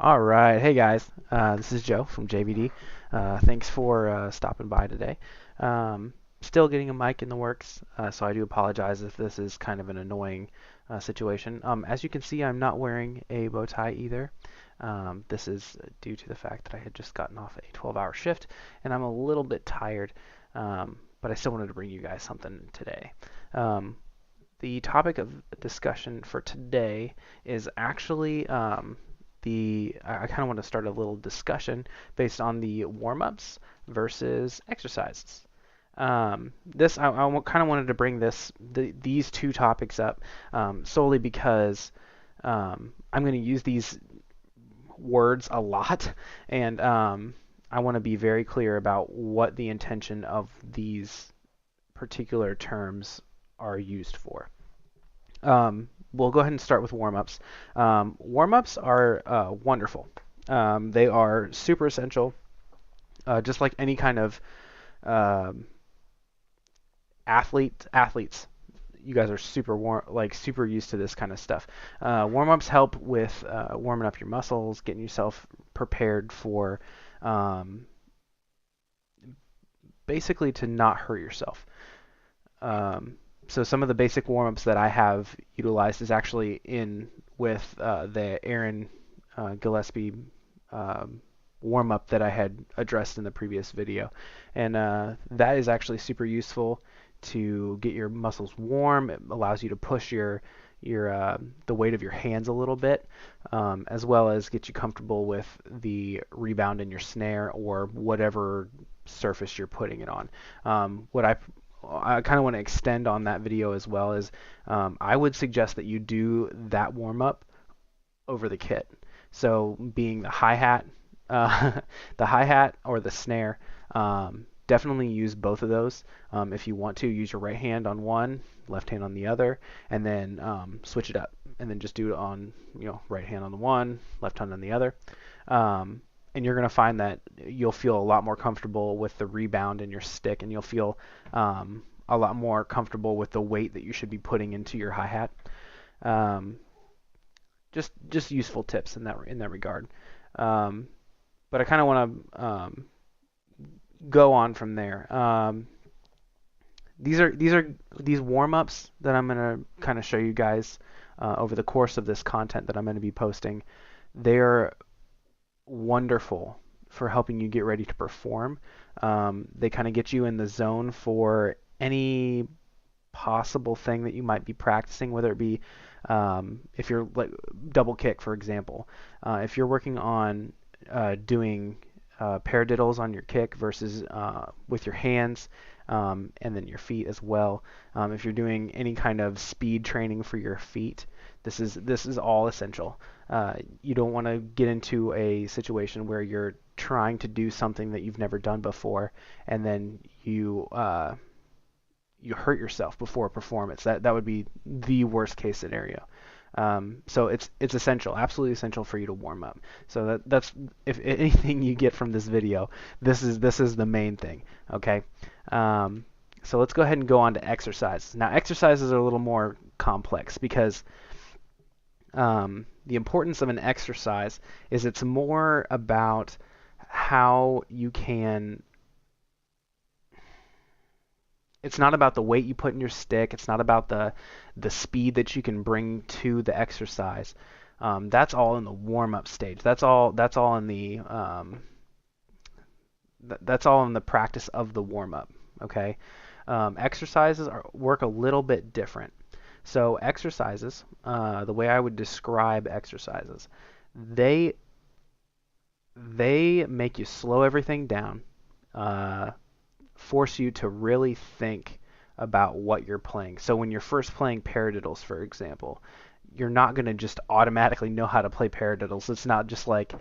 All right. Hey guys, this is Joe from JVD. Thanks for stopping by today. Um, Still getting a mic in the works, so I do apologize if this is kind of an annoying situation. As you can see, I'm not wearing a bow tie either. This is due to the fact that I had just gotten off a 12-hour shift and I'm a little bit tired, but I still wanted to bring you guys something today. Um, the topic of discussion for today is actually I kind of want to start a little discussion based on the warm-ups versus exercises. This I kind of wanted to bring these two topics up solely because I'm going to use these words a lot, and I want to be very clear about what the intention of these particular terms are used for. We'll go ahead and start with warm-ups. Warm-ups are wonderful. They are super essential, just like any kind of um athletes. You guys are super used to this kind of stuff. Warm-ups help with warming up your muscles, getting yourself prepared for um, basically to not hurt yourself. Um, so some of the basic warm-ups that I have utilized is actually in with the Aaron Gillespie warm-up that I had addressed in the previous video, and that is actually super useful to get your muscles warm. It allows you to push your the weight of your hands a little bit, as well as get you comfortable with the rebound in your snare or whatever surface you're putting it on. What I kind of want to extend on that video as well is I would suggest that you do that warm up over the kit. So being uh, the hi-hat or the snare, definitely use both of those. If you want to, use your right hand on one, left hand on the other, and then switch it up, and then just do it on right hand on the one, left hand on the other. And you're going to find that you'll feel a lot more comfortable with the rebound in your stick, and you'll feel a lot more comfortable with the weight that you should be putting into your hi-hat. Um, just useful tips in that regard. Um, but I kind of want to go on from there. These warm-ups that I'm going to kind of show you guys over the course of this content that I'm going to be posting. They're wonderful for helping you get ready to perform. They kind of get you in the zone for any possible thing that you might be practicing, whether it be if you're like double kick, for example. If you're working on doing paradiddles on your kick versus with your hands, and then your feet as well. If you're doing any kind of speed training for your feet, this is all essential. You don't want to get into a situation where you're trying to do something that you've never done before, and then you hurt yourself before a performance. That would be the worst case scenario. So it's essential, absolutely essential for you to warm up. So that's if anything you get from this video, this is the main thing. Okay. So let's go ahead and go on to exercises. Now exercises are a little more complex because the importance of an exercise is it's more about how you can. It's not about the weight you put in your stick. It's not about the speed that you can bring to the exercise. That's all in the warm-up stage. That's all in the that's all in the practice of the warm-up. Okay. Exercises work a little bit different. So exercises, the way I would describe exercises, they they make you slow everything down. Force you to really think about what you're playing. So when you're first playing paradiddles, for example, you're not going to just automatically know how to play paradiddles. It's not just like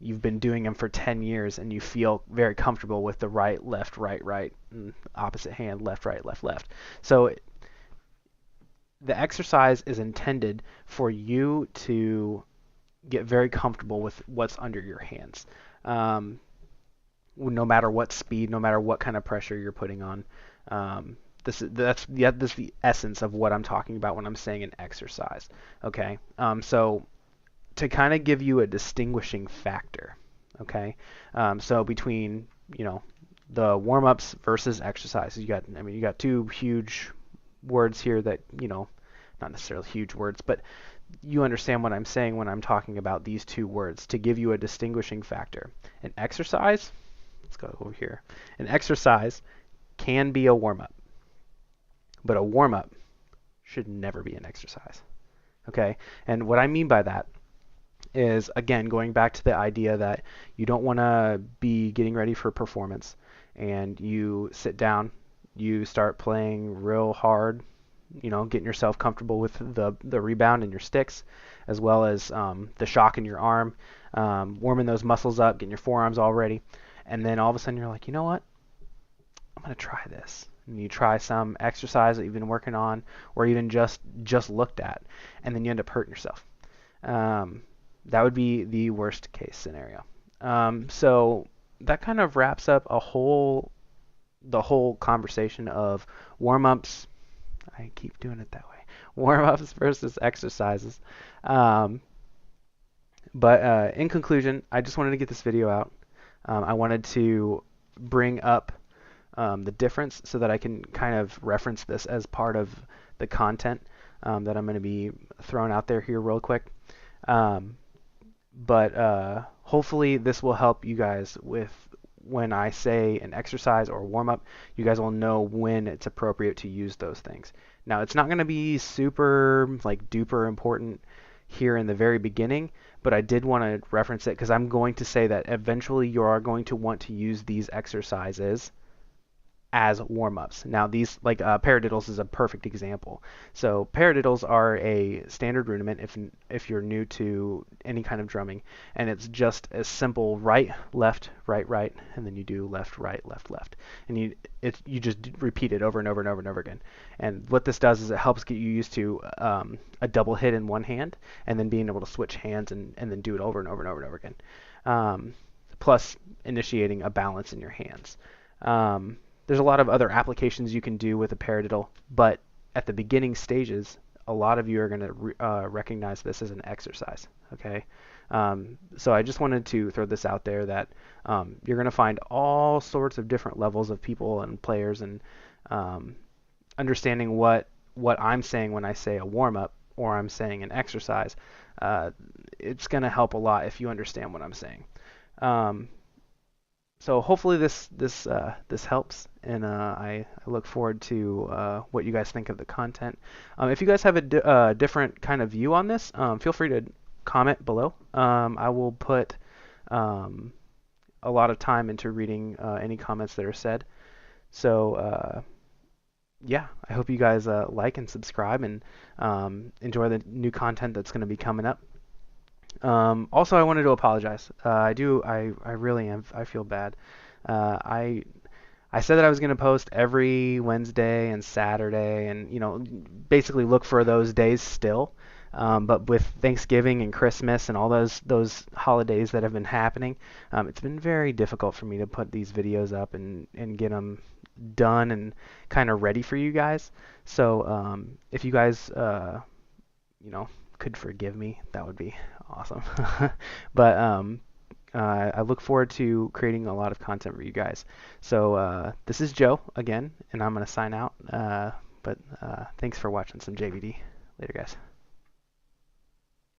you've been doing them for 10 years and you feel very comfortable with the right, left, right, right, and opposite hand, left, right, left, left. So the exercise is intended for you to get very comfortable with what's under your hands. Um, no matter what speed, no matter what kind of pressure you're putting on. That's the essence of what I'm talking about when I'm saying an exercise. Okay, so to kind of give you a distinguishing factor. Okay, so between the warm-ups versus exercises, you got two huge words here that not necessarily huge words, but you understand what I'm saying when I'm talking about these two words to give you a distinguishing factor. An exercise, let's go over here. An exercise can be a warm-up, but a warm-up should never be an exercise. Okay, and what I mean by that is, again, going back to the idea that you don't want to be getting ready for performance and you sit down, you start playing real hard, getting yourself comfortable with the rebound and your sticks, as well as the shock in your arm, warming those muscles up, getting your forearms all ready, and then all of a sudden you're like, you know what? I'm going to try this. And you try some exercise that you've been working on or even just looked at, and then you end up hurting yourself. That would be the worst case scenario. So that kind of wraps up the whole conversation of warm-ups. I keep doing it that way. Warm-ups versus exercises. But in conclusion, I just wanted to get this video out. I wanted to bring up the difference so that I can kind of reference this as part of the content that I'm going to be throwing out there here real quick. But hopefully this will help you guys with when I say an exercise or warm-up, you guys will know when it's appropriate to use those things. Now, it's not going to be super duper important here in the very beginning, but I did want to reference it because I'm going to say that eventually you are going to want to use these exercises as warm-ups. Now these, paradiddles is a perfect example. So paradiddles are a standard rudiment if you're new to any kind of drumming, and it's just a simple right, left, right, right, and then you do left, right, left, left. And you just repeat it over and over and over and over again. And what this does is it helps get you used to a double hit in one hand, and then being able to switch hands and then do it over and over and over and over again. Plus initiating a balance in your hands. There's a lot of other applications you can do with a paradiddle, but at the beginning stages, a lot of you are going to recognize this as an exercise. Okay, so I just wanted to throw this out there that you're going to find all sorts of different levels of people and players, and understanding what I'm saying when I say a warm-up or I'm saying an exercise. It's going to help a lot if you understand what I'm saying. So hopefully this helps, and I look forward to what you guys think of the content. If you guys have a different kind of view on this, feel free to comment below. I will put a lot of time into reading any comments that are said. So yeah, I hope you guys like and subscribe and enjoy the new content that's going to be coming up. Also, I wanted to apologize. I really am. I feel bad. I said that I was going to post every Wednesday and Saturday, and basically look for those days still. But with Thanksgiving and Christmas and all those holidays that have been happening, it's been very difficult for me to put these videos up and get them done and kind of ready for you guys. So if you guys could forgive me, that would be awesome. But I look forward to creating a lot of content for you guys. So this is Joe again, and I'm going to sign out. But thanks for watching some JVD. Later, guys.